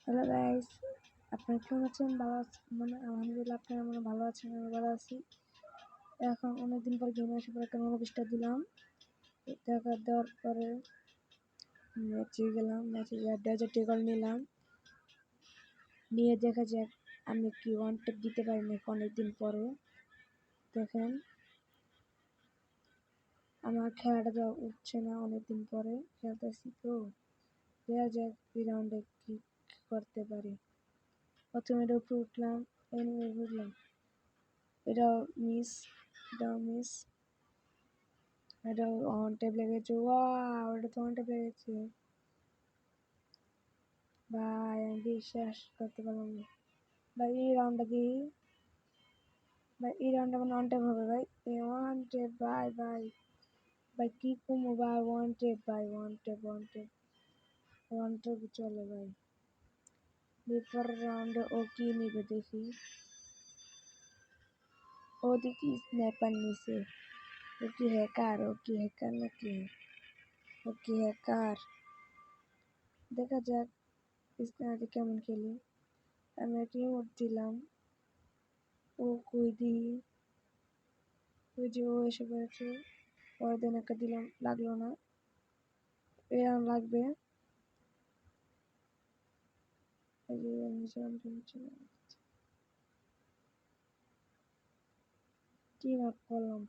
Hello guys, আপনারা কেমন আছেন? ভালো আছেন? মানে আলহামদুলিল্লাহ, আপনারা মনে ভালো আছেন, আমি ভালো আছি। এখন অনেকদিন পর গেমে আসার পর একটা মনোবিশটা দিলাম। দেওয়ার পরে ম্যাচে গেলাম, ম্যাচে যা টেকল নিলাম, নিয়ে দেখা যাক আমি কি ওয়ান টেপ দিতে পারি নাকি অনেকদিন পরে। দেখেন আমার খেলাটা তো উঠছে না, অনেকদিন পরে খেলতেছি তো। দেখা যাক এই রাউন্ডে কি করতে পারি। প্রথমে এটা উপরে উঠলাম, উঠলাম, এটাও মিস, এটা অন টেপ লেগেছে। ওয়াও, এটা তো অন টেপ লেগেছে ভাই, আমি বিশ্বাস করতে পারলাম না ভাই। এই রাউন্ডটা দিই ভাই, এই রাউন্ডটা মানে অন টেপ হবে ভাই। এই ওয়ান টেপ ভাই, ভাই কি কমো ভাই, ওয়ান টেপ ভাই, ওয়ান টেপ চলে ভাই। এরপর রাউন্ডে ও কি নিবে দেখি। ও দেখি স্নাইপার নিছে। ও কি হ্যাকার নাকি? ও কি হ্যাকার? দেখা যাক স্নাইপার কেমন খেলি। আমি একটা ইমোট দিলাম, ও কই দিই, ওই যে ও এসে পড়েছে। পরে দিন একটা দিলাম, লাগলো না। এরকম লাগবে। এই যে টিম আপ করলাম।